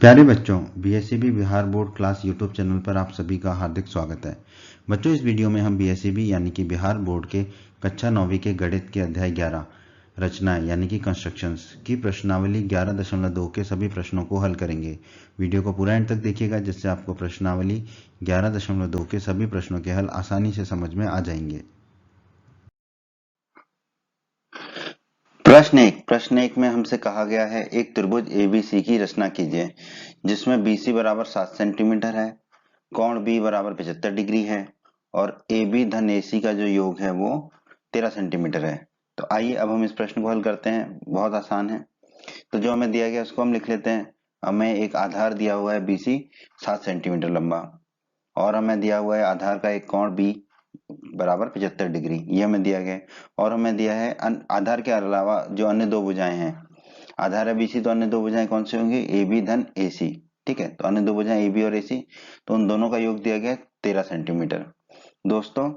प्यारे बच्चों, BSEB Bihar board class YouTube channel पर आप सभी का हार्दिक स्वागत है। बच्चों, इस वीडियो में हम बीएसईबी यानी कि बिहार बोर्ड के कक्षा 9वीं के गणित के अध्याय 11 रचनाएं यानी कि कंस्ट्रक्शंस की प्रश्नावली 11.2 के सभी प्रश्नों को हल करेंगे। वीडियो को पूरा एंड तक देखिएगा, जिससे आपको प्रश्नावली 11.2 के सभी प्रश्नों के हल आसानी से समझ में आ जाएंगे। प्रश्न एक में हमसे कहा गया है एक त्रिभुज एबीसी की रचना कीजिए जिसमें बीसी बराबर 7 सेंटीमीटर है, कोण बी बराबर 75 डिग्री है और ए बी धन एसी का जो योग है वो 13 सेंटीमीटर है। तो आइए अब हम इस प्रश्न को हल करते हैं। बहुत आसान है। तो जो हमें दिया गया उसको हम लिख लेते हैं। हमें एक आधार दिया हुआ है बीसी 7 सेंटीमीटर लंबा और हमें दिया हुआ है आधार का एक कोण बी बराबर 75 डिग्री, ये हमें दिया गया है। और हमें दिया है आधार के अलावा जो अन्य दो भुजाएं हैं, आधार है बीसी तो अन्य दो भुजाएं कौन सी होंगी, ए बी धन ए सी। ठीक है, तो अन्य दो भुजाएं ए बी और ए सी, तो उन दोनों का योग दिया गया 13 सेंटीमीटर। दोस्तों,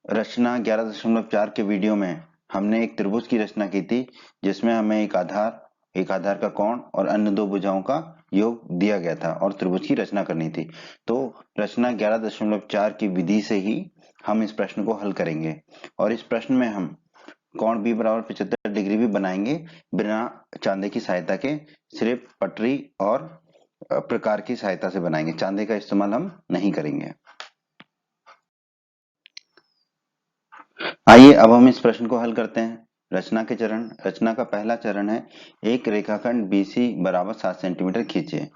रचना 11.4 के वीडियो में हमने एक त्रिभुज की रचना की थी जिसमें हमें एक आधार का कोण और अन्य दो भुजाओं का योग दिया गया था और त्रिभुज की रचना करनी थी। तो रचना 11.4 की विधि से ही हम इस प्रश्न को हल करेंगे और इस प्रश्न में हम कोण बी बराबर 75 डिग्री भी बनाएंगे बिना चांदे की सहायता के, सिर्फ पटरी और प्रकार की सहायता से बनाएंगे। चांदे का इस्तेमाल हम नहीं करेंगे। आइए अब हम इस प्रश्न को हल करते हैं। रचना का पहला चरण है एक रेखाखंड बीसी बराबर 7 सेंटीमीटर खींचिए।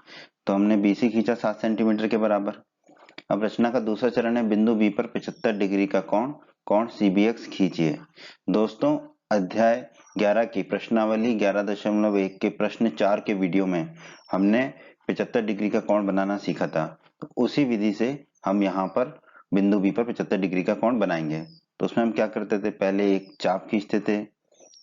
तो हमने बीसी खींचा 7 सेंटीमीटर के बराबर। अब रचना का दूसरा चरण है बिंदु बी पर 75 डिग्री का कोण सीबीएक्स खींचिए। दोस्तों, अध्याय 11 की प्रश्नावली 11.1 के प्रश्न 4 के वीडियो में हमने 75 डिग्री का कोण बनाना सीखा था। तो उसी विधि से हम यहाँ पर बिंदु बी पर 75 डिग्री का कोण बनाएंगे। तो उसमें हम क्या करते थे, पहले एक चाप खींचते थे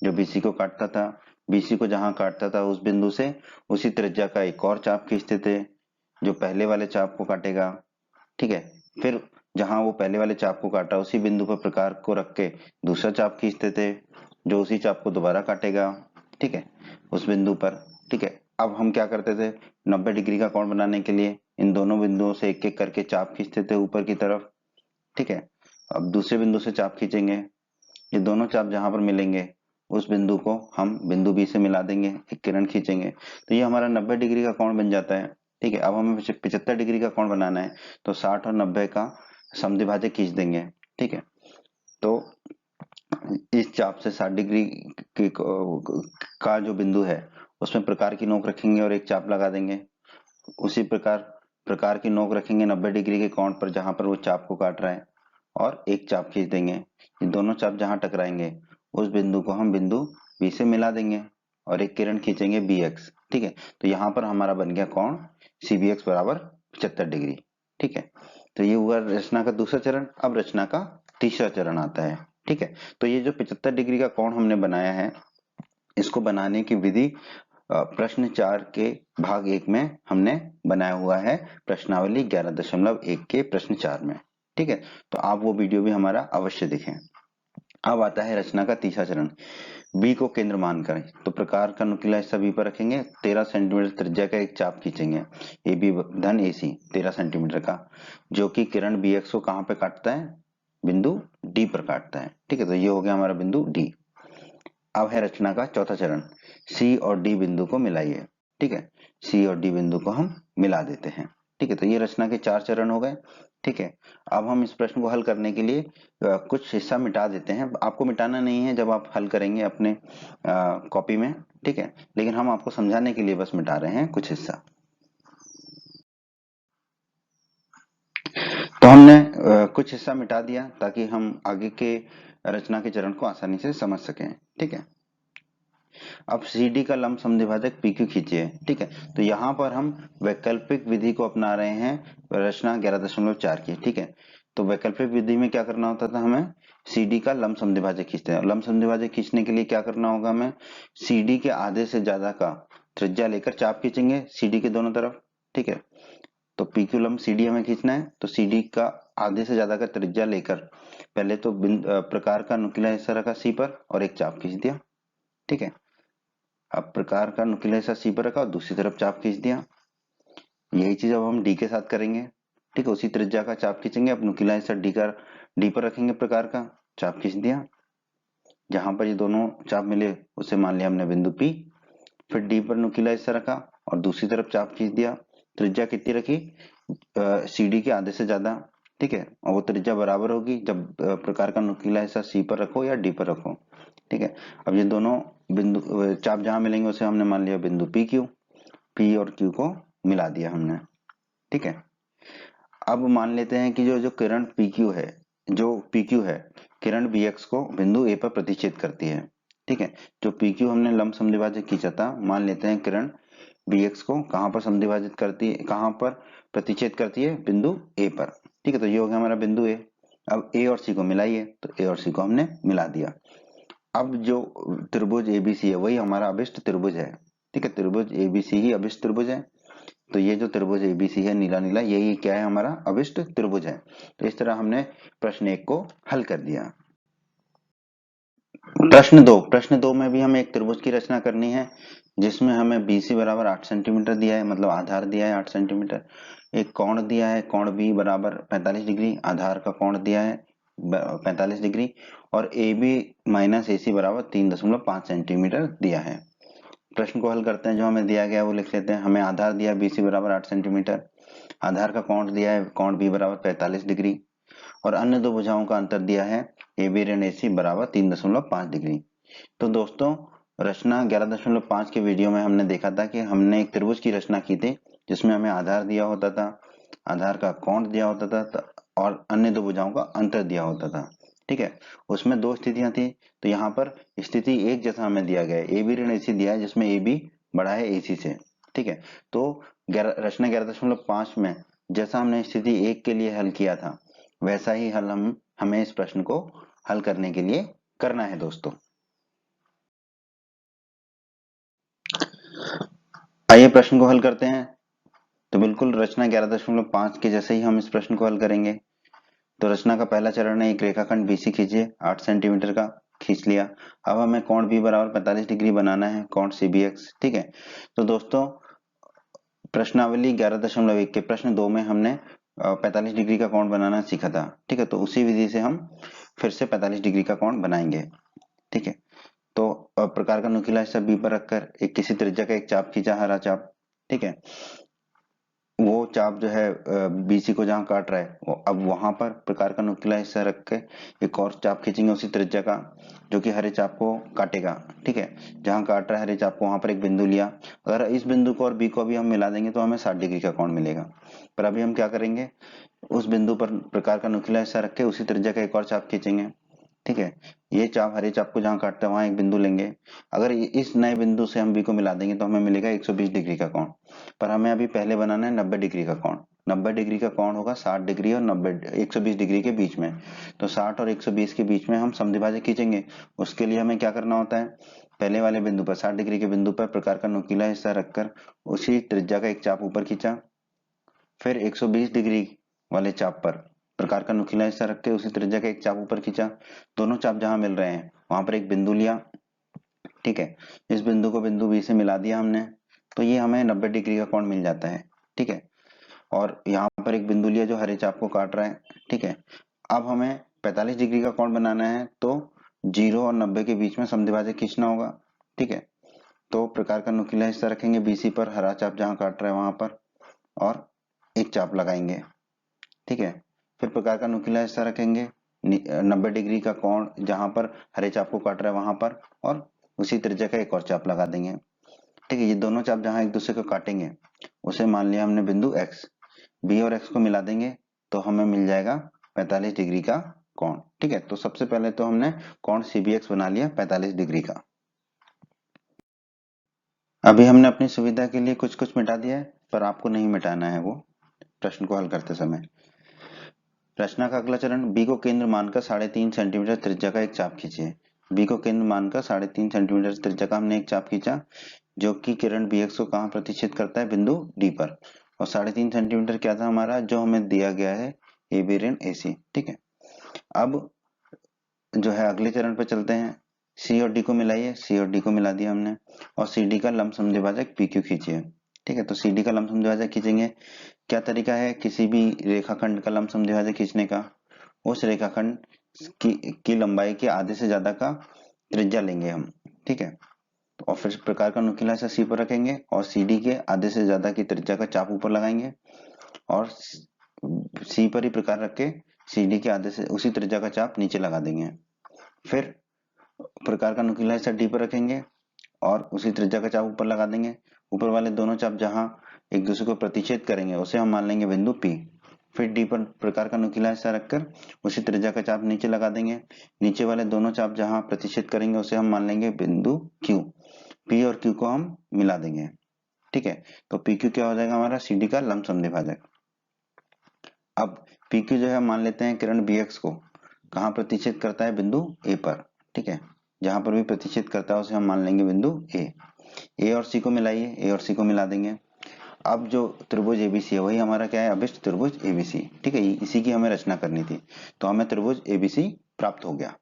जो बीसी को काटता था। बीसी को जहां काटता था उस बिंदु से उसी त्रिज्या का एक और चाप खींचते थे जो पहले वाले चाप को काटेगा। ठीक है, फिर जहां वो पहले वाले चाप को काटा उसी बिंदु पर प्रकार को रख के दूसरा चाप खींचते थे जो उसी चाप को दोबारा काटेगा। ठीक है, उस बिंदु पर। ठीक है, अब हम क्या करते थे, 90 डिग्री का कोण बनाने के लिए इन दोनों बिंदुओं से एक एक करके चाप खींचते थे ऊपर की तरफ। ठीक है, अब दूसरे बिंदु से चाप खींचेंगे, ये दोनों चाप जहां पर मिलेंगे उस बिंदु को हम बिंदु बी से मिला देंगे, एक किरण खींचेंगे, तो ये हमारा 90 डिग्री का कोण बन जाता है। ठीक है, अब हमें 75 डिग्री का कोण बनाना है तो 60 और 90 का समद्विभाजक खींच देंगे। ठीक है, तो इस चाप से 60 डिग्री का जो बिंदु है उसमें प्रकार की नोक रखेंगे और एक चाप लगा देंगे। उसी प्रकार प्रकार की नोक रखेंगे 90 डिग्री के कोण पर जहां पर वो चाप को काट रहा है और एक चाप खींच देंगे। ये दोनों चाप जहां टकराएंगे उस बिंदु को हम बिंदु बी से मिला देंगे और एक किरण खींचेंगे बी एक्स। ठीक है, तो यहाँ पर हमारा बन गया कोण सी बी एक्स बराबर 75 डिग्री। ठीक है, तो ये हुआ रचना का दूसरा चरण। अब रचना का तीसरा चरण आता है। ठीक है, तो ये जो 75 डिग्री का कोण हमने बनाया है इसको बनाने की विधि प्रश्न 4 के भाग 1 में हमने बनाया हुआ है प्रश्नावली 11.1 के प्रश्न 4 में। ठीक है, तो आप वो वीडियो भी हमारा अवश्य देखें। अब आता है रचना का तीसरा चरण, बी को केंद्र मानकर तो प्रकार का नुकीला हिस्सा बी पर रखेंगे, 13 सेंटीमीटर त्रिज्या का एक चाप खींचेंगे ए बी धन ए सी 13 सेंटीमीटर का, जो कि किरण बी एक्स को कहां पे काटता है, बिंदु डी पर काटता है। ठीक है, तो ये हो गया हमारा बिंदु डी। अब है रचना का चौथा चरण, सी और डी बिंदु को मिलाइए। ठीक है, सी और डी बिंदु को हम मिला देते हैं। ठीक है, तो ये रचना के 4 चरण हो गए। ठीक है, अब हम इस प्रश्न को हल करने के लिए कुछ हिस्सा मिटा देते हैं। आपको मिटाना नहीं है जब आप हल करेंगे अपने कॉपी में। ठीक है, लेकिन हम आपको समझाने के लिए बस मिटा रहे हैं कुछ हिस्सा। तो हमने कुछ हिस्सा मिटा दिया ताकि हम आगे के रचना के चरण को आसानी से समझ सकें। ठीक है, अब CD का लंब समद्विभाजक PQ खींचिए। ठीक है, तो यहाँ पर हम वैकल्पिक विधि को अपना रहे हैं रचना 11.4 की। ठीक है, तो वैकल्पिक विधि में क्या करना होता था, हमें CD का लंब समद्विभाजक खींचते हैं। लंब समद्विभाजक खींचने के लिए क्या करना होगा, हमें CD के आधे से ज्यादा का त्रिज्या लेकर चाप खींचेंगे CD के दोनों तरफ। ठीक है, तो PQ लंब CD हमें खींचना है तो CD का आधे से ज्यादा का त्रिज्या लेकर पहले तो प्रकार का नुकीला हिस्सा रखा C पर और एक चाप खींच दिया। ठीक है, अब प्रकार का नुकीला हिस्सा सी पर रखा और दूसरी तरफ चाप खींच दिया। यही चीज अब हम डी के साथ करेंगे। ठीक है, उसी त्रिज्या का चाप खींचेंगे, अब नुकीला हिस्सा डी पर रखेंगे, प्रकार का चाप खींच दिया। जहां पर ये दोनों चाप मिले उसे मान लिया हमने बिंदु पी। फिर डी पर नुकीला हिस्सा रखा और दूसरी तरफ चाप खींच दिया। त्रिज्या कितनी रखी? सी डी के आधे से ज्यादा। ठीक है, और वो त्रिज्या बराबर होगी जब प्रकार का नुकीला हिस्सा सी पर रखो या डी पर रखो। ठीक है, अब ये दोनों बिंदु चाप जहां मिलेंगे उसे हमने मान लिया बिंदु पी क्यू। पी और क्यू को मिला दिया हमने। ठीक है, अब मान लेते हैं कि जो जो किरण PQ है, जो PQ है, किरण BX को बिंदु A पर प्रतिच्छेद करती है। ठीक है, जो PQ हमने लंब समद्विभाजक खींचा था, मान लेते हैं किरण BX को कहां पर समद्विभाजित करती है, कहां पर प्रतिच्छेद करती है? बिंदु A पर। ठीक है, तो ये हो गया हमारा बिंदु A। अब A और C को मिलाइए, तो A और C को हमने मिला दिया। अब जो त्रिभुज ABC है वही हमारा अभिष्ट त्रिभुज है। ठीक है, त्रिभुज ABC ही अभिष्ट त्रिभुज है। तो ये जो त्रिभुज एबीसी है नीला नीला, यही क्या है? हमारा अभिष्ट त्रिभुज है। तो इस तरह हमने प्रश्न 1 को हल कर दिया। प्रश्न 2 में भी हमें एक त्रिभुज की रचना करनी है, जिसमें हमें BC बराबर 8 सेंटीमीटर दिया है, मतलब आधार दिया है 8 सेंटीमीटर। एक कोण दिया है, कोण B बराबर 45 डिग्री, आधार का कोण दिया है 45 डिग्री, और AB माइनस AC बराबर 3.5 सेंटीमीटर दिया है। प्रश्न को हल करते हैं। जो हमें दिया गया वो लिख लेते हैं। हमें आधार दिया BC बराबर 8 सेंटीमीटर, आधार का कोण दिया है कोण B बराबर 45 डिग्री, और अन्य दो भुजाओं का अंतर दिया है AB ऋण AC बराबर 3.5 डिग्री। तो दोस्तों, रचना 11.5 के वीडियो में हमने देखा था कि हमने एक त्रिभुज की रचना की थी, जिसमें हमें आधार दिया होता था, आधार का कोण दिया होता था, और अन्य दो भुजाओं का अंतर दिया होता था। ठीक है, उसमें दो स्थितियां थी। तो यहाँ पर स्थिति एक जैसा हमें दिया गया है, AB ऋण AC दिया है, जिसमें AB बड़ा है AC से। ठीक है, तो रचना 11.5 में जैसा हमने स्थिति 1 के लिए हल किया था, वैसा ही हल हमें इस प्रश्न को हल करने के लिए करना है दोस्तों। आइए प्रश्न को हल करते हैं। तो बिल्कुल रचना 11.5 के जैसे ही हम इस प्रश्न को हल करेंगे। तो रचना का पहला चरण है, एक रेखाखंड BC खींचिए, 8 सेंटीमीटर का खींच लिया। अब हमें कोण B बराबर 45 डिग्री बनाना है, कोण CBX। ठीक है, तो दोस्तों प्रश्नावली 11.1 के प्रश्न 2 में हमने 45 डिग्री का कोण बनाना सीखा था। ठीक है, तो उसी विधि से हम फिर से 45 डिग्री का कोण बनाएंगे। ठीक है, तो प्रकार का नुकीला हिस्सा B पर रखकर एक किसी त्रिज्या का एक चाप खींचा, हरा चाप। ठीक है, वो चाप जो है BC को जहां काट रहा है, अब वहां पर प्रकार का नुकीला हिस्सा रख के एक और चाप खींचेंगे उसी त्रिज्या का, जो कि हरे चाप को काटेगा। ठीक है, जहां काट रहा है हरे चाप को वहां पर एक बिंदु लिया। अगर इस बिंदु को और B को भी हम मिला देंगे तो हमें 60 डिग्री का कोण मिलेगा। पर अभी हम क्या करेंगे, उस बिंदु पर प्रकार का नुकीला हिस्सा रख के उसी त्रिज्या का एक और चाप खींचेंगे। ठीक है, ये चाप हरे चाप को जहां काटता है वहां एक बिंदु लेंगे। अगर इस नए बिंदु से हम B को मिला देंगे तो हमें मिलेगा 120 डिग्री का कोण। पर हमें अभी पहले बनाना है 90 डिग्री का कोण। 90 डिग्री का कोण होगा 60 डिग्री और 120 डिग्री के बीच में। तो 60 और 120 के बीच में हम समद्विभाजक खींचेंगे। उसके लिए हमें क्या करना होता है, पहले वाले बिंदु पर 60 डिग्री के बिंदु पर प्रकार का नुकीला हिस्सा रखकर उसी त्रिज्या का एक चाप ऊपर खींचा। फिर 120 डिग्री वाले चाप पर प्रकार का नुकीला हिस्सा रख के उसी त्रिज्या का एक चाप ऊपर खींचा। दोनों चाप जहां मिल रहे हैं वहां पर एक बिंदु लिया। ठीक है, इस बिंदु को बिंदु B से मिला दिया हमने, तो ये हमें 90 डिग्री का कोण मिल जाता है। ठीक है, और यहाँ पर एक बिंदु लिया जो हरे चाप को काट रहा है। ठीक है, अब हमें 45 डिग्री का कोण बनाना है, तो 0 और 90 के बीच में समद्विभाजक खींचना होगा। ठीक है, तो प्रकार का नुकीला हिस्सा रखेंगे BC पर, हरा चाप जहां काट रहा है वहां पर, और एक चाप लगाएंगे। ठीक है, फिर प्रकार का नुकीला हिस्सा रखेंगे 90 डिग्री का कोण जहां पर हरे चाप को काट रहा है वहां पर, और उसी त्रिज्या का एक और चाप लगा देंगे। ठीक है, ये दोनों चाप जहां एक दूसरे को काटेंगे उसे मान लिया हमने बिंदु X। B और X को मिला देंगे तो हमें मिल जाएगा 45 डिग्री का कोण। ठीक है, तो सबसे पहले तो हमने कोण CBX बना लिया 45 डिग्री का। अभी हमने अपनी सुविधा के लिए कुछ कुछ मिटा दिया है, पर आपको नहीं मिटाना है वो प्रश्न को हल करते समय। रचना का अगला चरण, B को केंद्र मानकर 3.5 सेंटीमीटर त्रिज्या का एक चाप खींचिए। B को केंद्र मानकर 3.5 सेंटीमीटर त्रिज्या का हमने एक चाप खींचा, जो कि किरण BX को कहां प्रतिच्छेद करता है? बिंदु D पर। और 3.5 सेंटीमीटर क्या था हमारा, जो हमें दिया गया है AB ऋण AC। ठीक है, अब जो है अगले चरण पर चलते हैं। C और D को मिलाइए, C और D को मिला दिया हमने, और CD का लंब समद्विभाजक PQ खींचिए। ठीक है, तो सी डी का लमसम द्विभाजक खींचेंगे। क्या तरीका है किसी भी रेखाखंड का लमसम द्विभाजक खींचने का? उस रेखाखंड की लंबाई के आधे से ज्यादा का त्रिज्या लेंगे हम, ठीक है। और फिर इस प्रकार का नुकीला हिस्सा सी पर रखेंगे और सी डी के आधे से ज्यादा की त्रिज्या का चाप ऊपर लगाएंगे और सी पर ही प्रकार रख के सी डी के आधे से उसी त्रिज्या का चाप नीचे लगा देंगे। फिर प्रकार का नुकीला हिस्सा डी पर रखेंगे और उसी त्रिज्या का चाप ऊपर लगा देंगे। ऊपर वाले दोनों चाप जहां एक दूसरे को प्रतिच्छेद करेंगे उसे हम मान लेंगे बिंदु P। फिर डी पर प्रकार का नुकीला हिस्सा रखकर उसी त्रिज्या का चाप नीचे लगा देंगे। नीचे वाले दोनों चाप जहां प्रतिच्छेद करेंगे उसे हम मान लेंगे बिंदु Q। P और Q को हम मिला देंगे, ठीक है। तो PQ क्या हो जाएगा हमारा? CD का लंबसम द्विभाजक। अब PQ जो है मान लेते हैं किरण BX को कहाँ प्रतिच्छेद करता है? बिंदु A पर, ठीक है। जहां पर भी प्रतिच्छेद करता है उसे हम मान लेंगे बिंदु A और C को मिलाइए, A और C को मिला देंगे। अब जो त्रिभुज एबीसी है वही हमारा क्या है? अभिष्ट त्रिभुज एबीसी, ठीक है। इसी की हमें रचना करनी थी, तो हमें त्रिभुज एबीसी प्राप्त हो गया।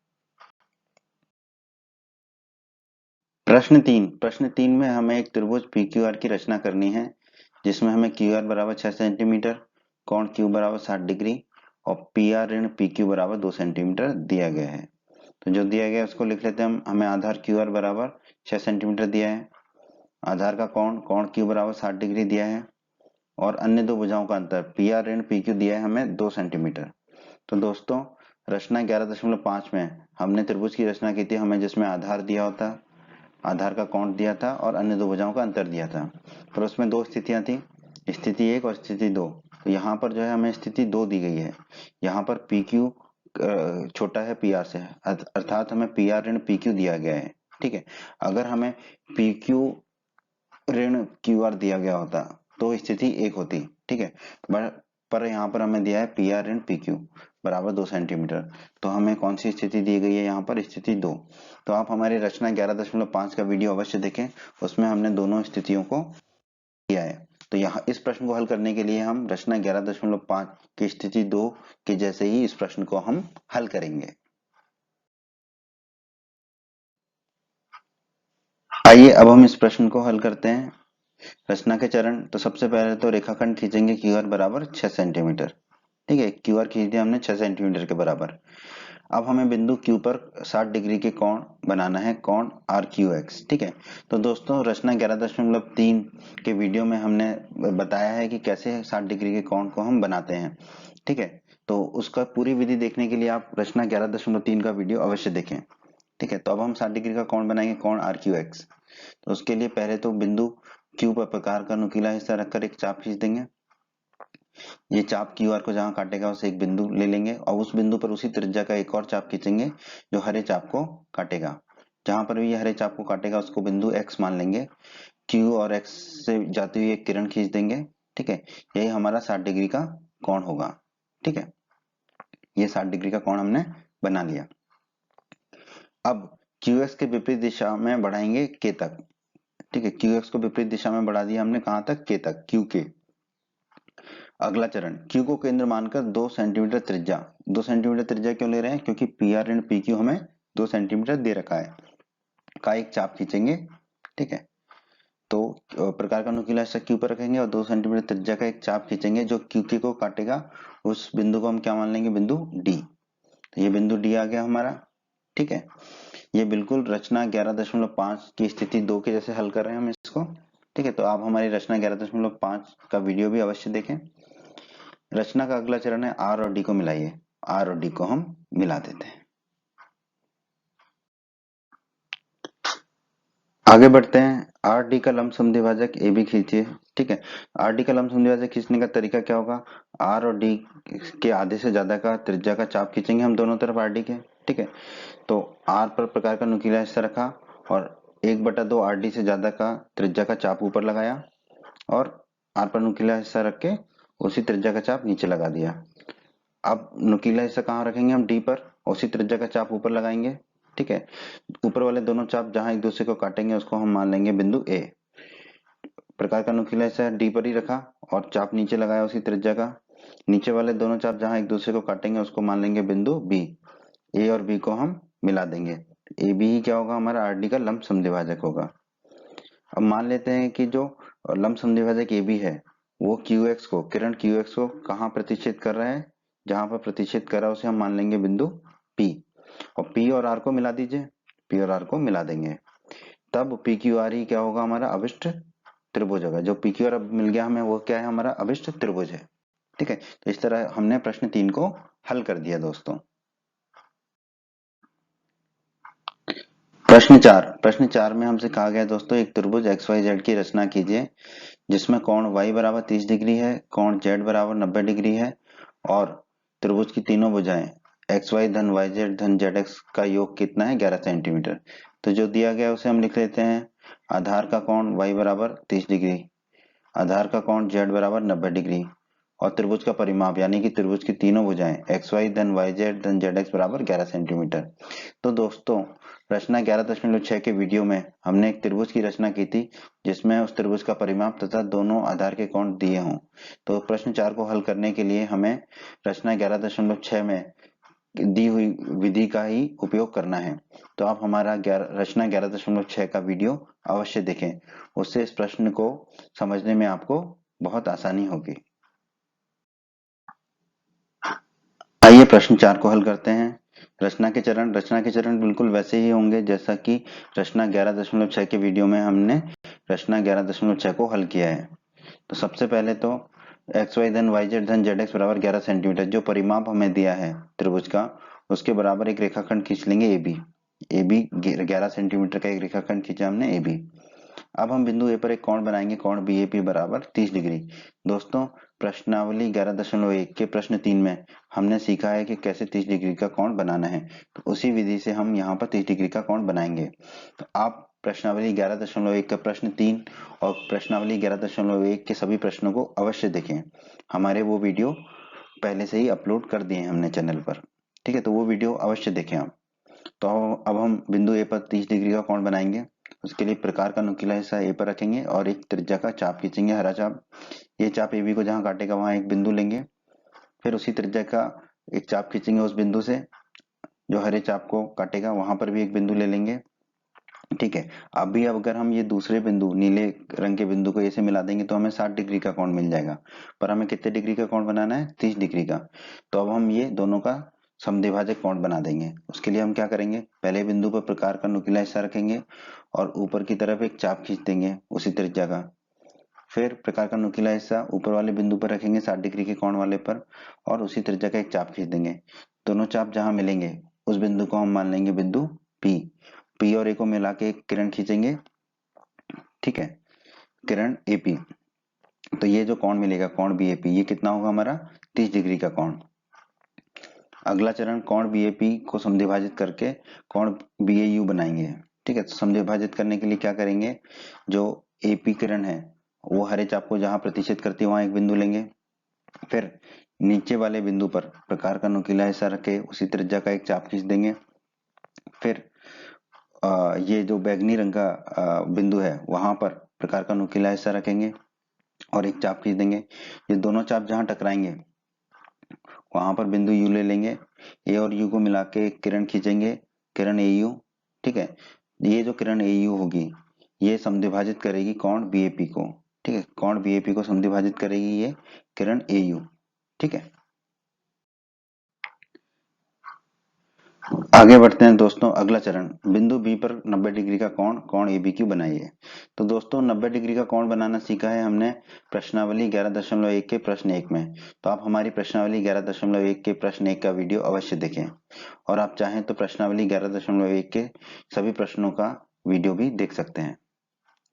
प्रश्न 3 में हमें एक त्रिभुज पीक्यूआर की रचना करनी है, जिसमें हमें क्यूआर बराबर 6 सेंटीमीटर, कोण क्यू बराबर 60 डिग्री और पीआर ऋण पीक्यू बराबर 2 सेंटीमीटर दिया गया है। तो जो दिया गया है उसको लिख लेते हैं हम। हमें आधार क्यूआर बराबर 6 सेंटीमीटर दिया है, आधार का कोण क्यू बराबर 60 डिग्री दिया है और अन्य दो भुजाओं का अंतर पी आर ऋण पी क्यू दिया है हमें 2 सेंटीमीटर। तो दोस्तों रचना 11.5 में हमने त्रिभुज की रचना की थी, हमें जिसमें आधार दिया होता, आधार का कोण दिया था और अन्य दो भुजाओं का अंतर दिया था। पर उसमें दो स्थितियां थी, स्थिति 1 और स्थिति 2। तो यहाँ पर जो है हमें स्थिति 2 दी गई है। यहाँ पर पी क्यू छोटा है पी आर से, अर्थात हमें पी आर ऋण पी क्यू दिया गया है, ठीक है। अगर हमें पी क्यू ऋण क्यू आर दिया गया होता तो स्थिति 1 होती, ठीक है। पर यहाँ पर हमें दिया है पी आर ऋण पी क्यू बराबर 2 सेंटीमीटर। तो हमें कौन सी स्थिति दी गई है? यहाँ पर स्थिति 2। तो आप हमारी रचना 11.5 का वीडियो अवश्य देखें, उसमें हमने दोनों स्थितियों को किया है। तो यहाँ इस प्रश्न को हल करने के लिए हम रचना 11.5 की स्थिति 2 के जैसे ही इस प्रश्न को हम हल करेंगे। आइए अब हम इस प्रश्न को हल करते हैं। रचना के चरण, तो सबसे पहले तो रेखाखंड खींचेंगे क्यूआर बराबर 6 सेंटीमीटर, ठीक है। क्यूआर खींच दिया हमने 6 सेंटीमीटर के बराबर। अब हमें बिंदु क्यू पर 60 डिग्री के कोण बनाना है, कोण आर क्यू एक्स, ठीक है। तो दोस्तों रचना 11.3 के वीडियो में हमने बताया है कि कैसे 60 डिग्री के कोण को हम बनाते हैं, ठीक है। तो उसका पूरी विधि देखने के लिए आप रचना 11.3 का वीडियो अवश्य देखें, ठीक है। तो अब हम 60 डिग्री का कोण बनाएंगे, कोण आर क्यू एक्स। तो उसके लिए पहले तो बिंदु क्यू पर प्रकार का नुकीला हिस्सा रखकर एक चाप खींच देंगे। ये चाप क्यू आर को जहां काटेगा उसे एक बिंदु ले लेंगे और उस बिंदु पर उसी त्रिज्या का एक और चाप खींचेंगे जो हरे चाप को काटेगा। जहां पर भी ये हरे चाप को काटेगा उसको बिंदु एक्स मान लेंगे। क्यू और एक्स से जाती हुई एक किरण खींच देंगे, ठीक है। यही हमारा 60 डिग्री का कोण होगा, ठीक है। ये 60 डिग्री का कोण हमने बना लिया। अब क्यू एक्स के विपरीत दिशा में बढ़ाएंगे के तक, ठीक है। क्यू एक्स को विपरीत दिशा में बढ़ा दिया हमने, कहां तक? के तक, क्यू के। अगला चरण, क्यू को केंद्र मानकर 2 सेंटीमीटर त्रिज्या। 2 सेंटीमीटर त्रिज्या क्यों ले रहे हैं? क्योंकि पी आर ऋण पी क्यू हमें 2 सेंटीमीटर दे रखा है, का एक चाप खींचेंगे, ठीक है। तो प्रकार का नुकीला हिस्सा क्यू पर रखेंगे और 2 सेंटीमीटर त्रिज्या का एक चाप खींचेंगे जो क्यू के को काटेगा। उस बिंदु को हम क्या मान लेंगे? बिंदु डी। तो ये बिंदु डी आ गया हमारा, ठीक है। ये बिल्कुल रचना 11.5 की स्थिति 2 के जैसे हल कर रहे हैं हम इसको, ठीक है। तो आप हमारी रचना 11.5 का वीडियो भी अवश्य देखें। रचना का अगला चरण है आर और डी को मिलाइए। आर और डी को हम मिला देते हैं। आगे बढ़ते हैं। आर डी का लंबसम द्विभाजक ए बी खींचिए, ठीक है। आर डी का लंबसम द्विभाजक खींचने का तरीका क्या होगा? आर और डी के आधे से ज्यादा का त्रिज्या का चाप खींचेंगे हम दोनों तरफ आर डी के, ठीक है। तो आर पर प्रकार का नुकीला हिस्सा रखा और 1/2 आर डी से ज्यादा का त्रिज्या का चाप ऊपर लगाया और आर पर नुकीला हिस्सा रख के उसी त्रिज्या का चाप नीचे लगा दिया। अब नुकीला हिस्सा कहाँ रखेंगे? हम डी पर, उसी त्रिज्या का चाप ऊपर लगाएंगे, ठीक है। ऊपर वाले दोनों चाप जहां एक दूसरे को काटेंगे उसको हम मान लेंगे बिंदु ए। प्रकार का नुकीला हिस्सा डी पर ही रखा और चाप नीचे लगाया उसी त्रिज्या का। नीचे वाले दोनों चाप जहां एक दूसरे को काटेंगे उसको मान लेंगे बिंदु बी। ए और बी को हम मिला देंगे। ए बी ही क्या होगा? हमारा आर डी का लंबसम द्विभाजक होगा। अब मान लेते हैं कि जो और लंब समद्विभाजक ए बी है, वो क्यू एक्स को, किरण क्यू एक्स को कहाँ प्रतिच्छेद कर रहा है, जहां पर प्रतिच्छेद कर रहा है उसे हम मान लेंगे बिंदु पी, और पी और आर को मिला दीजिए, पी और आर को मिला देंगे, तब पी क्यू आर ही क्या होगा, हमारा अभिष्ट त्रिभुज होगा। जो पी क्यू आर अब मिल गया हमें, वो क्या है, हमारा अभिष्ट त्रिभुज है। ठीक है, तो इस तरह हमने प्रश्न 3 को हल कर दिया दोस्तों। प्रश्न 4 में हमसे कहा गया दोस्तों, एक त्रिभुज एक्स वाई जेड की रचना कीजिए जिसमें कोण y बराबर 30 डिग्री है, कोण z बराबर 90 डिग्री है, और त्रिभुज की तीनों भुजाएं एक्स वाई धन वाई जेड धन जेड एक्स का योग कितना है, 11 सेंटीमीटर। तो जो दिया गया उसे हम लिख लेते हैं, आधार का कोण y बराबर 30 डिग्री, आधार का कोण z बराबर 90 डिग्री, और त्रिभुज का परिमाप यानी कि त्रिभुज की तीनों भुजाएं एक्स वाई धन वाई जेड धन जेड एक्स बराबर 11 सेंटीमीटर। तो दोस्तों रचना 11.6 के वीडियो में हमने एक त्रिभुज की रचना की थी जिसमें उस त्रिभुज का परिमाप तथा दोनों आधार के कोण दिए हों। तो प्रश्न 4 को हल करने के लिए हमें रचना 11.6 में दी हुई विधि का ही उपयोग करना है। तो आप हमारा रचना 11.6 का वीडियो अवश्य देखें, उससे इस प्रश्न को समझने में आपको बहुत आसानी होगी। आइए प्रश्न 4 को हल करते हैं। रचना के चरण बिल्कुल वैसे ही होंगे जैसा कि रचना 11.6 के वीडियो में हमने रचना 11.6 को हल किया है। तो सबसे पहले तो एक्स वाई धन वाई जेड धन जेड एक्स बराबर 11 सेंटीमीटर, जो परिमाप हमें दिया है त्रिभुज का, उसके बराबर एक रेखाखंड खींच लेंगे A B. A B 11 centimetre का एक रेखाखंड खींचा हमने ए बी। अब हम बिंदु ए पर एक कोण बनाएंगे, कोण बी ए पी बराबर 30 डिग्री। दोस्तों प्रश्नावली 11.1 के प्रश्न 3 में हमने सीखा है कि कैसे 30 डिग्री का कोण बनाना है, तो उसी विधि से हम यहाँ पर 30 डिग्री का कोण बनाएंगे। तो आप प्रश्नावली 11.1 का प्रश्न 3 और प्रश्नावली 11.1 के सभी प्रश्नों को अवश्य देखें। हमारे वो वीडियो पहले से ही अपलोड कर दिए हैं हमने चैनल पर। ठीक है, तो वो वीडियो अवश्य देखें आप। तो अब हम बिंदु ए पर 30 डिग्री का कोण बनाएंगे। उसके लिए प्रकार का नुकीला हिस्सा ए पर रखेंगे और एक त्रिज्या का चाप खींचेंगे, हरा चाप। ये चाप ए बी को जहां काटेगा वहां एक बिंदु लेंगे, फिर उसी त्रिज्या का एक चाप खींचेंगे उस बिंदु से, जो हरे चाप को काटेगा वहां पर भी एक बिंदु ले लेंगे। ठीक है, अभी अगर हम ये दूसरे बिंदु नीले रंग के बिंदु को ऐसे मिला देंगे तो हमें 60 डिग्री का कोण मिल जाएगा, पर हमें कितने डिग्री का कोण बनाना है, 30 डिग्री का। तो अब हम ये दोनों का समद्विभाजक कोण बना देंगे। उसके लिए हम क्या करेंगे, पहले बिंदु पर प्रकार का नुकीला हिस्सा रखेंगे और ऊपर की तरफ एक चाप खींच देंगे उसी त्रिज्या का। फिर प्रकार का नुकीला हिस्सा ऊपर वाले बिंदु पर रखेंगे 60 डिग्री के कोण वाले पर, और उसी त्रिज्या का एक चाप खींच देंगे। दोनों चाप जहां मिलेंगे उस बिंदु को हम मान लेंगे बिंदु पी। पी और ए को मिला के एक किरण खींचेंगे। ठीक है, किरण एपी। तो ये जो कोण मिलेगा कोण बी ए पी, ये कितना होगा हमारा, 30 डिग्री का कोण। अगला चरण कोण बी ए पी को समद्विभाजित करके कोण बी ए यू बनाएंगे। ठीक है, तो समद्विभाजित करने के लिए क्या करेंगे, जो एपी किरण है वो हरे चाप को जहां प्रतिच्छेद करती है वहां एक बिंदु लेंगे। फिर नीचे वाले बिंदु पर प्रकार का नुकीला हिस्सा रखे उसी त्रिज्या का एक चाप खींच देंगे। फिर ये जो बैगनी रंग का बिंदु है वहां पर प्रकार का नुकीला हिस्सा रखेंगे और एक चाप खींच देंगे। ये दोनों चाप जहां टकराएंगे वहां पर बिंदु यू ले लेंगे, ए और यू को मिला के एक किरण खींचेंगे, किरण ए यू। ठीक है, ये जो किरण ए यू होगी ये समद्विभाजित करेगी कोण बी ए पी को। ठीक है, कोण बी ए पी को समद्विभाजित करेगी ये किरण ए यू। ठीक है, आगे बढ़ते हैं दोस्तों। अगला चरण, बिंदु बी पर 90 डिग्री का कोण कोण ए बी क्यू बनाइए। तो दोस्तों 90 डिग्री का कोण बनाना सीखा है हमने प्रश्नावली 11.1 के प्रश्न 1 में। तो आप हमारी प्रश्नावली 11.1 के प्रश्न 1 का वीडियो अवश्य देखें, और आप चाहें तो प्रश्नावली 11.1 के सभी प्रश्नों का वीडियो भी देख सकते हैं।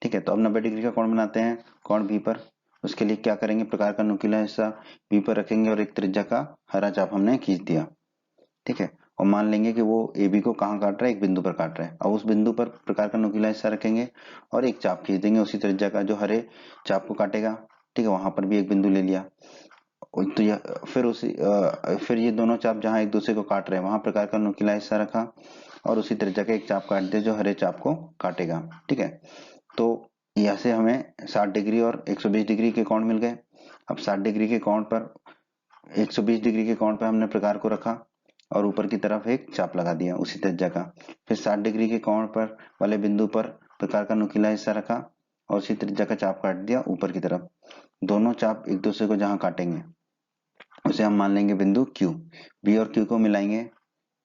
ठीक है, तो अब 90 डिग्री का कोण बनाते हैं कोण बी पर। उसके लिए क्या करेंगे, प्रकार का नुकीला हिस्सा बी पर रखेंगे और एक त्रिज्या का हरा चाप हमने खींच दिया। ठीक है, और मान लेंगे कि वो ए बी को कहाँ काट रहा है, एक बिंदु पर काट रहा है। अब उस बिंदु पर प्रकार का नुकीला हिस्सा रखेंगे और एक चाप खींच देंगे उसी त्रिज्या का जो हरे चाप को काटेगा। ठीक है, वहां पर भी एक बिंदु ले लिया। तो यह फिर ये दोनों चाप जहां एक दूसरे को काट रहे हैं वहां प्रकार का नुकीला हिस्सा रखा और उसी त्रिज्या का एक चाप काट दिया जो हरे चाप को काटेगा। ठीक है, तो यहाँ से हमें 60 डिग्री और 120 डिग्री के कोण मिल गए। अब 60 डिग्री के कोण पर 120 डिग्री के कोण पर हमने प्रकार को रखा और ऊपर की तरफ एक चाप लगा दिया उसी त्रिज्या का। फिर 60 डिग्री के कोण पर वाले बिंदु पर प्रकार का नुकीला हिस्सा रखा और उसी त्रिज्या का चाप काट दिया ऊपर की तरफ। दोनों चाप एक दूसरे को जहां काटेंगे उसे हम मान लेंगे बिंदु Q। B और Q को मिलाएंगे,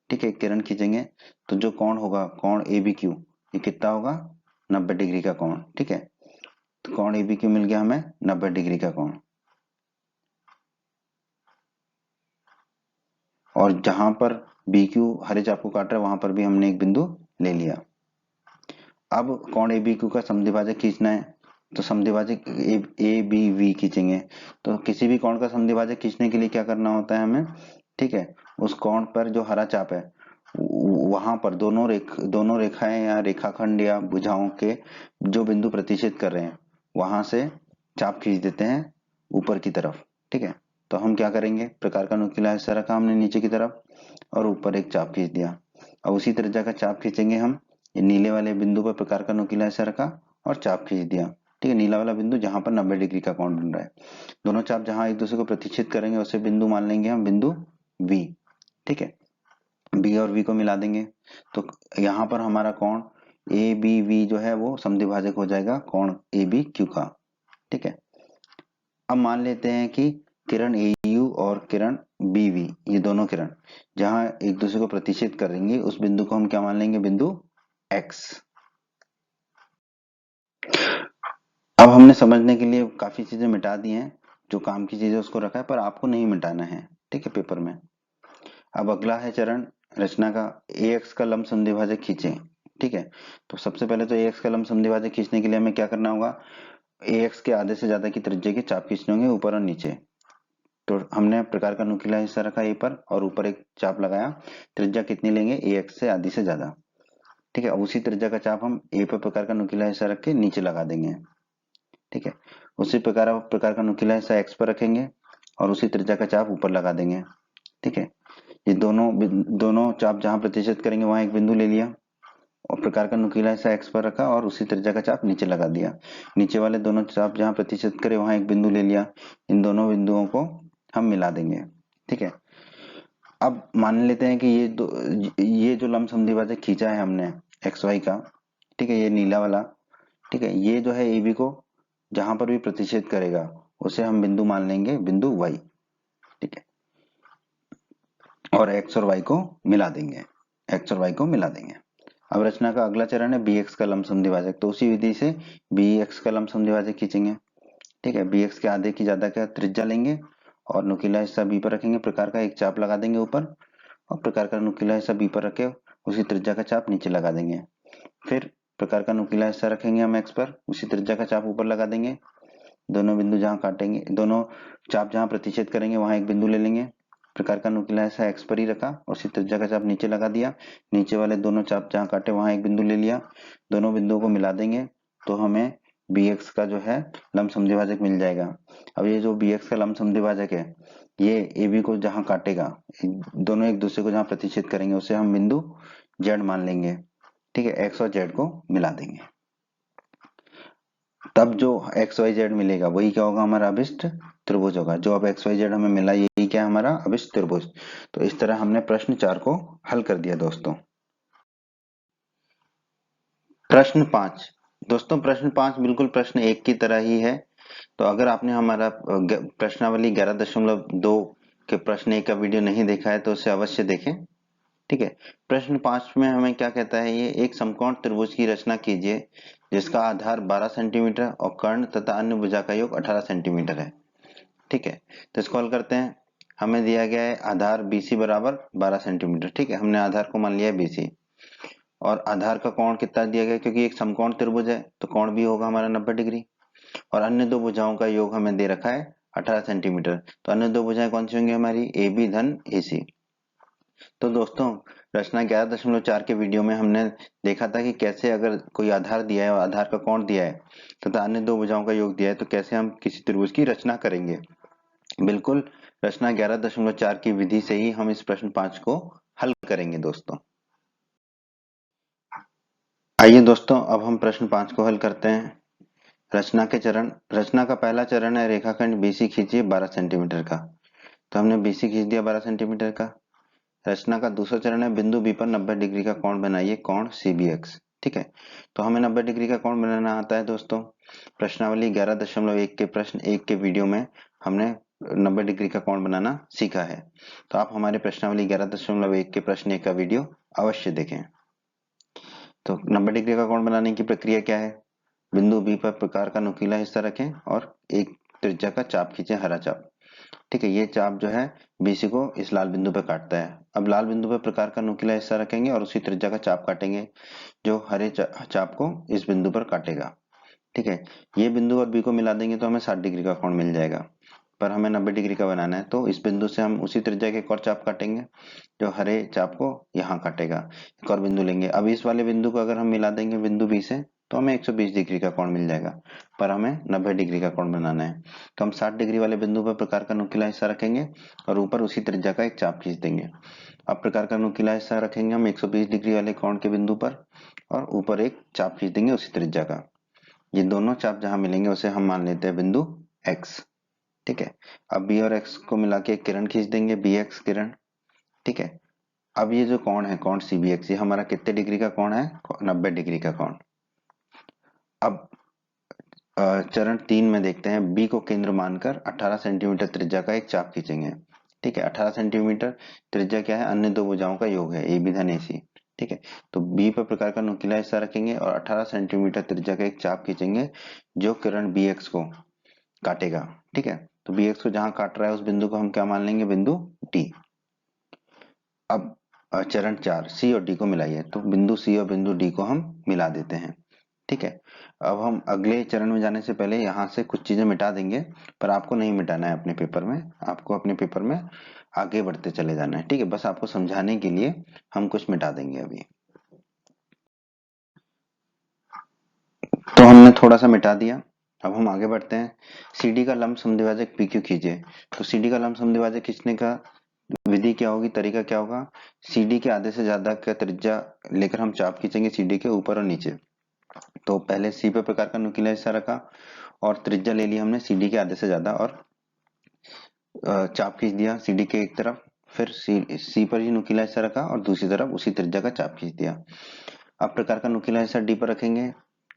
ठीक है, किरण खींचेंगे तो जो कोण होगा कोण ABQ, ये कितना होगा 90 डिग्री का कोण, ठीक है। तो कोण ABQ मिल गया हमें 90 डिग्री का कोण। और जहां पर BQ हरे चाप को काट रहा है वहां पर भी हमने एक बिंदु ले लिया। अब कोण ABQ का समद्विभाजक खींचना है तो समद्विभाजक ABV खींचेंगे। तो किसी भी कोण का समद्विभाजक खींचने के लिए क्या करना होता है हमें, ठीक है, उस कोण पर जो हरा चाप है वहां पर दोनों रेखाएं या रेखाखंड या भुजाओं के जो बिंदु प्रतिच्छेद कर रहे हैं वहां से चाप खींच देते हैं ऊपर की तरफ, ठीक है। तो हम क्या करेंगे, प्रकार का नुकीला हिस्सा रखा हमने नीचे की तरफ और ऊपर एक चाप खींच दिया। अब उसी त्रिज्या का चाप खींचेंगे हम, ये नीले वाले बिंदु पर प्रकार का नुकीला हिस्सा रखा और चाप खींच दिया, ठीक है, नीला वाला बिंदु जहां पर 90 डिग्री का कोण बन रहा है। दोनों चाप जहां एक दूसरे को प्रतिच्छेद करेंगे उसे बिंदु मान लेंगे हम बिंदु V, ठीक है। B और V को मिला देंगे तो यहाँ पर हमारा कोण ABV जो है वो समद्विभाजक हो जाएगा कोण ABQ का, ठीक है। अब मान लेते हैं कि किरण AU और किरण BV, ये दोनों किरण जहां एक दूसरे को प्रतिच्छेद करेंगे उस बिंदु को हम क्या मान लेंगे, बिंदु X। अब हमने समझने के लिए काफी चीजें मिटा दी हैं, जो काम की चीजें उसको रखा है, पर आपको नहीं मिटाना है, ठीक है, पेपर में। अब अगला है चरण रचना का, AX का लंब समद्विभाजक खींचें, ठीक है। तो सबसे पहले तो AX का लंब समद्विभाजक खींचने के लिए हमें क्या करना होगा, AX के आधे से ज्यादा की त्रिज्या के चाप खींचने होंगे ऊपर और नीचे। तो हमने प्रकार का नुकीला हिस्सा रखा ए पर और ऊपर एक चाप लगाया, त्रिज्या कितनी लेंगे, AX से आधी से ज्यादा, ठीक है। अब उसी त्रिज्या का चाप हम ए पर प्रकार का नुकीला हिस्सा रख के नीचे लगा देंगे, ठीक है। उसी प्रकार का नुकीला हिस्सा एक्स पर रखेंगे और उसी त्रिज्या का चाप ऊपर लगा देंगे, ठीक है। ये दोनों चाप जहां प्रतिच्छेद करेंगे वहां एक बिंदु ले लिया और प्रकार का नुकीला हिस्सा एक्स पर रखा और उसी त्रिज्या का चाप नीचे लगा दिया। नीचे वाले दोनों चाप जहां प्रतिच्छेद करे वहां एक बिंदु ले लिया। इन दोनों बिंदुओं को हम मिला देंगे, ठीक है। अब मान लेते हैं कि ये जो लंब समद्विभाजक खींचा है हमने एक्स वाई का, ठीक है, ये नीला वाला, ठीक है, ये जो है AB को जहां पर भी प्रतिच्छेद करेगा उसे हम बिंदु मान लेंगे बिंदु Y, ठीक है। और X और Y को मिला देंगे, X और Y को मिला देंगे। अब रचना का अगला चरण है BX का लंब समद्विभाजक। तो उसी विधि से BX का लंब समद्विभाजक खींचेंगे, ठीक है। BX के आधे की ज्यादा का त्रिज्या लेंगे और नुकीला हिस्सा B पर रखेंगे, प्रकार का एक चाप लगा देंगे ऊपर और प्रकार का नुकीला हिस्सा B पर रखे उसी त्रिज्या का चाप नीचे लगा देंगे। फिर प्रकार का नुकीला हिस्सा रखेंगे हम X पर, उसी त्रिज्या का चाप ऊपर लगा देंगे। दोनों बिंदु जहां काटेंगे, दोनों चाप जहां प्रतिच्छेद करेंगे वहां एक बिंदु ले लेंगे। प्रकार का नुकीला हिस्सा एक्स पर ही रखा और उसी त्रिज्या का चाप नीचे लगा दिया। नीचे वाले दोनों चाप जहां काटे वहां एक बिंदु ले लिया। दोनों बिंदुओं को मिला देंगे तो हमें BX का जो है लंब समद्विभाजक मिल जाएगा। अब ये जो BX का लंब समद्विभाजक है ये AB को जहां काटेगा, दोनों एक दूसरे को जहां प्रतिच्छेद करेंगे उसे हम बिंदु Z मान लेंगे, ठीक है। X और Z को मिला देंगे, तब जो एक्स वाई जेड मिलेगा वही क्या होगा, हमारा अभिष्ट त्रिभुज होगा। जो अब एक्स वाई जेड हमें मिला यही क्या है, हमारा अभिष्ट त्रिभुज। तो इस तरह हमने प्रश्न 4 को हल कर दिया दोस्तों। प्रश्न 5 दोस्तों, प्रश्न 5 बिल्कुल प्रश्न 1 की तरह ही है। तो अगर आपने हमारा प्रश्नावली 11.2 के प्रश्न 1 का वीडियो नहीं देखा है तो उसे अवश्य देखें, ठीक है। प्रश्न 5 में हमें क्या कहता है, ये एक समकोण त्रिभुज की रचना कीजिए जिसका आधार 12 सेंटीमीटर और कर्ण तथा अन्य भुजा का योग 18 सेंटीमीटर है, ठीक है। तो इसको हल करते हैं। हमें दिया गया है आधार BC बराबर 12 सेंटीमीटर, ठीक है, हमने आधार को मान लिया है BC और आधार का कोण कितना दिया गया, क्योंकि एक समकोण त्रिभुज है तो कोण भी होगा हमारा 90 डिग्री और अन्य दो भुजाओं का योग हमें दे रखा है 18 सेंटीमीटर। तो अन्य दो भुजाएं कौन सी होंगी हमारी, AB धन AC। तो दोस्तों रचना 11.4 के वीडियो में हमने देखा था कि कैसे अगर कोई आधार दिया है और आधार का कोण दिया है तथा अन्य दो भुजाओं का योग दिया है तो कैसे हम किसी त्रिभुज की रचना करेंगे। बिल्कुल रचना 11.4 की विधि से ही हम इस प्रश्न 5 को हल करेंगे दोस्तों। आइए दोस्तों अब हम प्रश्न 5 को हल करते हैं। रचना के चरण, रचना का पहला चरण है रेखाखंड BC खींचिए 12 सेंटीमीटर का। तो हमने BC खींच दिया 12 सेंटीमीटर का। रचना का दूसरा चरण है बिंदु B पर 90 डिग्री का कोण बनाइए, कोण CBX। ठीक है, तो हमें 90 डिग्री का कोण बनाना आता है दोस्तों। प्रश्नावली 11.1 के प्रश्न 1 के वीडियो में हमने 90 डिग्री का कोण बनाना सीखा है, तो आप हमारे प्रश्नावली 11.1 के प्रश्न 1 का वीडियो अवश्य देखें। तो 90 डिग्री का कोण बनाने की प्रक्रिया क्या है? बिंदु बी पर प्रकार का नुकीला हिस्सा रखें और एक त्रिज्या का चाप खींचे, हरा चाप। ठीक है, ये चाप जो है बीसी को इस लाल बिंदु पर काटता है। अब लाल बिंदु पर प्रकार का नुकीला हिस्सा रखेंगे और उसी त्रिज्या का चाप काटेंगे जो हरे चाप को इस बिंदु पर काटेगा। ठीक है, ये बिंदु और बी को मिला देंगे तो हमें 60 डिग्री का कोण मिल जाएगा, पर हमें 90 डिग्री का बनाना है, तो इस बिंदु से हम उसी त्रिज्या के एक और चाप काटेंगे जो हरे चाप को यहाँ काटेगा। एक और बिंदु लेंगे, अब इस वाले बिंदु को अगर हम मिला देंगे बिंदु बी से तो हमें 120 डिग्री का कोण मिल जाएगा, पर हमें 90 डिग्री का कोण बनाना है। तो हम 60 डिग्री वाले बिंदु पर प्रकार का नुकीला हिस्सा रखेंगे और ऊपर उसी त्रिज्या का एक चाप खींच देंगे। अब प्रकार का नुकीला हिस्सा रखेंगे हम 120 डिग्री वाले कोण के बिंदु पर और ऊपर एक चाप खींच देंगे उसी त्रिज्या का। ये दोनों चाप जहां मिलेंगे उसे हम मान लेते हैं बिंदु x। ठीक है, अब b और x को मिला के एक किरण खींच देंगे, bx किरण। ठीक है, अब ये जो कोण है कोण CBX, ये हमारा कितने डिग्री का कोण है? 90 डिग्री का कोण। अब चरण 3 में देखते हैं, बी को केंद्र मानकर 18 सेंटीमीटर त्रिज्या का एक चाप खींचेंगे। ठीक है, 18 सेंटीमीटर त्रिज्या क्या है? अन्य दो भुजाओं का योग है, AB धन AC। ठीक है, तो बी पर प्रकार का नुकीला हिस्सा रखेंगे और 18 सेंटीमीटर त्रिज्या का एक चाप खींचेंगे जो किरण BX को काटेगा। ठीक है, तो BX को जहां काट रहा है उस बिंदु को हम क्या मान लेंगे? बिंदु D। अब चरण 4, C और D को मिलाइए, तो बिंदु C और बिंदु D को हम मिला देते हैं। ठीक है, अब हम अगले चरण में जाने से पहले यहाँ से कुछ चीजें मिटा देंगे, पर आपको नहीं मिटाना है अपने पेपर में, आपको अपने पेपर में आगे बढ़ते चले जाना है। ठीक है, बस आपको समझाने के लिए हम कुछ मिटा देंगे अभी। तो हमने थोड़ा सा मिटा दिया, अब हम आगे बढ़ते हैं। CD का लंब समद्विभाजक PQ खींचे, तो CD का लंब समद्विभाजक खींचने का विधि क्या होगी, तरीका क्या होगा? CD के आधे से ज्यादा का त्रिज्या लेकर हम चाप खींचेंगे CD के ऊपर और नीचे। तो पहले C पे प्रकार का नुकीला हिस्सा रखा और त्रिज्या ले ली हमने CD के आधे से ज्यादा और चाप खींच दिया CD के एक तरफ, फिर C पर ही नुकीला हिस्सा रखा और दूसरी तरफ उसी त्रिज्या का चाप खींच दिया। अब प्रकार का नुकीला हिस्सा D पर रखेंगे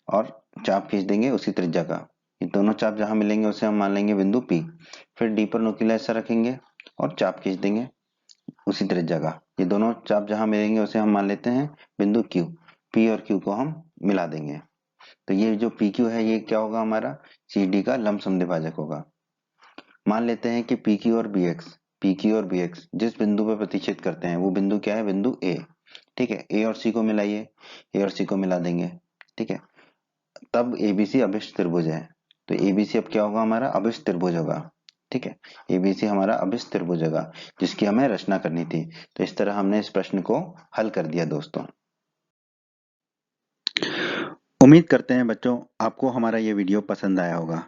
और चाप खींच देंगे उसी त्रिज्या का। ये दोनों चाप जहां मिलेंगे उसे हम मान लेंगे बिंदु P। फिर D पर नुकीला हिस्सा रखेंगे और चाप खींच देंगे उसी त्रिज्या का। ये दोनों चाप जहां मिलेंगे उसे हम मान लेते हैं बिंदु Q। P और Q को हम मिला देंगे, तो ये जो PQ है ये क्या होगा? हमारा CD का लंब समद्विभाजक होगा। मान लेते हैं कि PQ और BX जिस बिंदु पर प्रतिच्छेद करते हैं वो बिंदु क्या है? बिंदु A। ठीक है, A और C को मिलाइए, A और C को मिला देंगे। ठीक है, तब ABC अभिष्ट त्रिभुज है, तो ABC अब क्या होगा? हमारा अभिष्ट त्रिभुज होगा। ठीक है, ABC हमारा अभिष्ट त्रिभुज होगा जिसकी हमें रचना करनी थी। तो इस तरह हमने इस प्रश्न को हल कर दिया दोस्तों। उम्मीद करते हैं बच्चों आपको हमारा ये वीडियो पसंद आया होगा।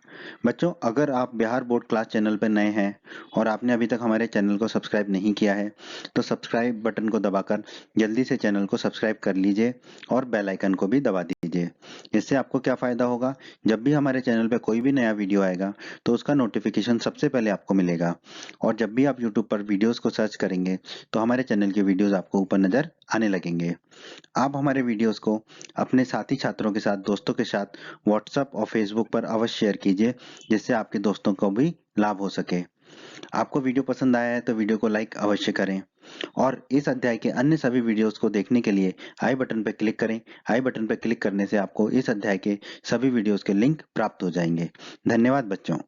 बच्चों, अगर आप बिहार बोर्ड क्लास चैनल पर नए हैं और आपने अभी तक हमारे चैनल को सब्सक्राइब नहीं किया है तो सब्सक्राइब बटन को दबाकर जल्दी से चैनल को सब्सक्राइब कर लीजिए और बेल आइकन को भी दबा दीजिए। इससे आपको क्या फायदा होगा? जब भी हमारे चैनल पर कोई भी नया वीडियो आएगा तो उसका नोटिफिकेशन सबसे पहले आपको मिलेगा, और जब भी आप यूट्यूब पर वीडियोज को सर्च करेंगे तो हमारे चैनल के वीडियोज आपको ऊपर नजर आने लगेंगे। आप हमारे वीडियोस को अपने साथी छात्रों के साथ, दोस्तों के साथ व्हाट्सएप और फेसबुक पर अवश्य शेयर कीजिए जिससे आपके दोस्तों को भी लाभ हो सके। आपको वीडियो पसंद आया है तो वीडियो को लाइक अवश्य करें और इस अध्याय के अन्य सभी वीडियोस को देखने के लिए आई बटन पर क्लिक करें। आई बटन पर क्लिक करने से आपको इस अध्याय के सभी वीडियोस के लिंक प्राप्त हो जाएंगे। धन्यवाद बच्चों।